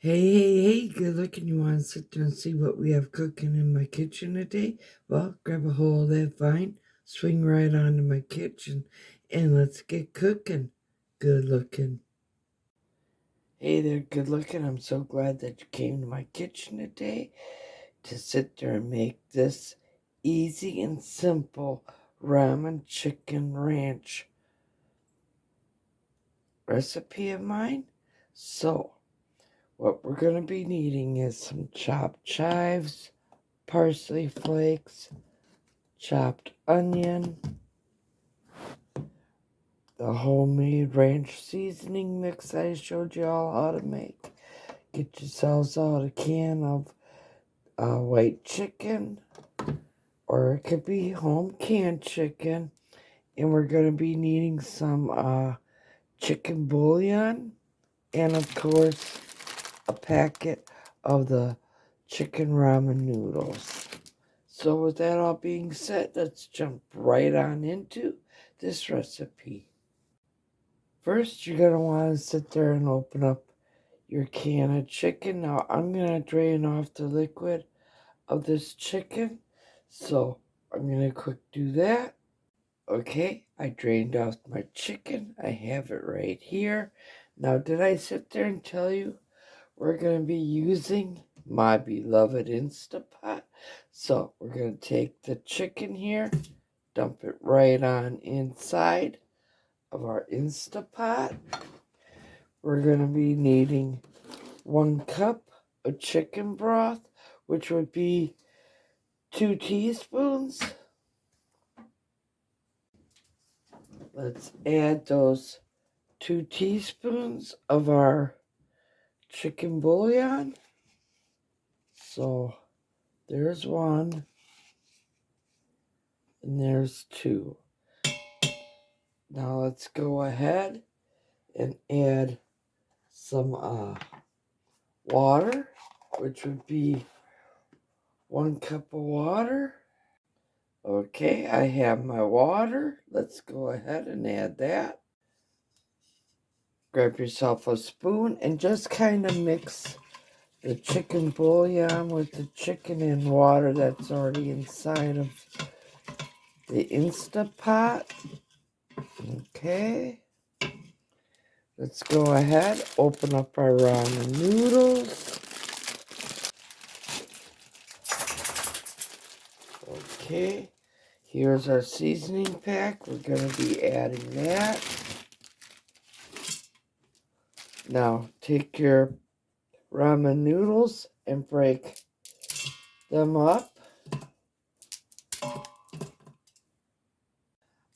Hey, good looking. You want to sit there and see what we have cooking in my kitchen today? Well, grab a hold of that vine, swing right onto my kitchen, and let's get cooking. Good looking. Hey there, good looking. I'm so glad that you came to my kitchen today to sit there and make this easy and simple ramen chicken ranch recipe of mine. So, what we're going to be needing is some chopped chives, parsley flakes, chopped onion, the homemade ranch seasoning mix I showed you all how to make. Get yourselves out a can of white chicken, or it could be home canned chicken. And we're going to be needing some chicken bouillon, and of course a packet of the chicken ramen noodles. So with that all being said, let's jump right on into this recipe. First, you're going to want to sit there and open up your can of chicken. Now, I'm going to drain off the liquid of this chicken. So, I'm going to quick do that. Okay, I drained off my chicken. I have it right here. Now, did I sit there and tell you we're going to be using my beloved Instapot? So, we're going to take the chicken here, dump it right on inside of our Instapot. We're going to be needing 1 cup of chicken broth, which would be 2 teaspoons. Let's add those 2 teaspoons of our chicken bouillon. So there's 1 and there's 2. Now let's go ahead and add some water, which would be 1 cup of water. Okay, I have my water. Let's go ahead and add that. Grab yourself a spoon and just kind of mix the chicken bouillon with the chicken and water that's already inside of the Instapot. Okay. Let's go ahead, open up our ramen noodles. Okay. Here's our seasoning pack. We're going to be adding that. Now, take your ramen noodles and break them up.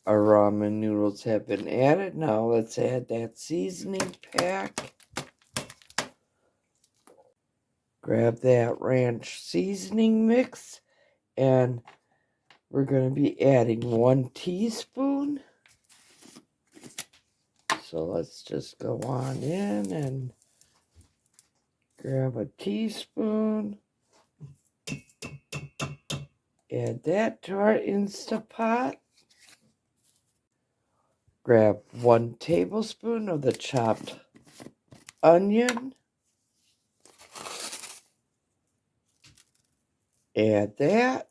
Our ramen noodles have been added. Now let's add that seasoning pack. Grab that ranch seasoning mix, and we're going to be adding 1 teaspoon. So let's just go on in and grab a teaspoon. Add that to our Instapot. Grab 1 tablespoon of the chopped onion. Add that.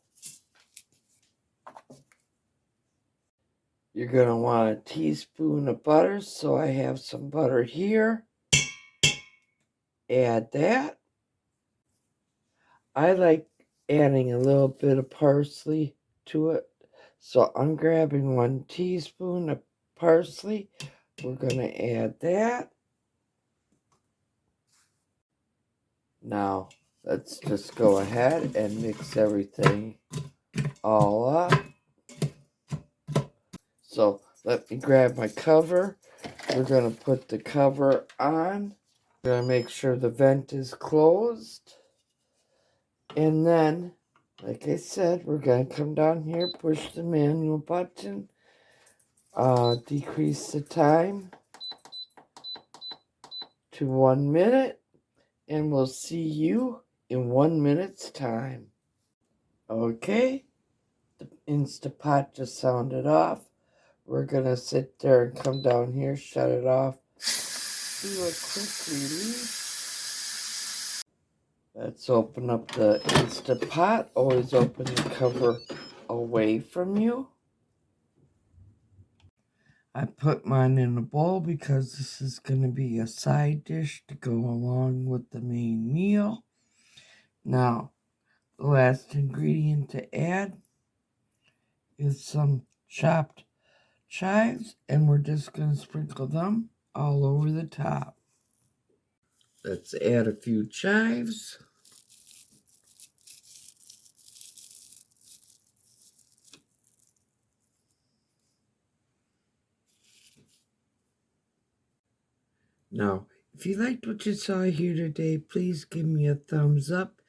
You're going to want a teaspoon of butter, so I have some butter here. Add that. I like adding a little bit of parsley to it, so I'm grabbing 1 teaspoon of parsley. We're going to add that. Now, let's just go ahead and mix everything all up. So, let me grab my cover. We're going to put the cover on. We're going to make sure the vent is closed. And then, like I said, we're going to come down here, push the manual button, decrease the time to 1 minute, and we'll see you in 1 minute's time. Okay, the Instapot just sounded off. We're going to sit there and come down here, shut it off, do a quick release. Let's open up the Instant Pot. Always open the cover away from you. I put mine in a bowl because this is going to be a side dish to go along with the main meal. Now, the last ingredient to add is some chopped chives, and we're just going to sprinkle them all over the top. Let's add a few chives. Now, if you liked what you saw here today, please give me a thumbs up.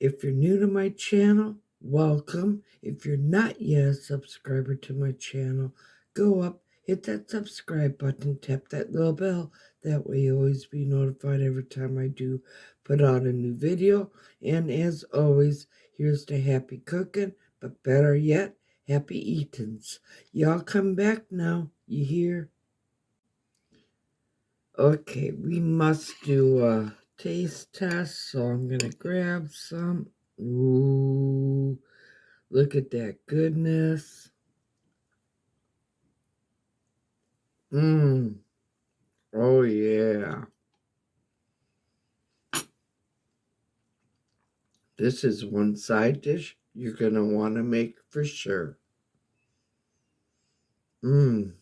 If you're new to my channel, welcome. If you're not yet a subscriber to my channel, go up, hit that subscribe button, tap that little bell. That way you'll always be notified every time I do put out a new video. And as always, here's to happy cooking, but better yet, happy eatings. Y'all come back now, you hear? Okay, we must do a taste test, so I'm going to grab some. Ooh, look at that goodness. Mmm. Oh, yeah. This is one side dish you're going to want to make for sure. Mmm.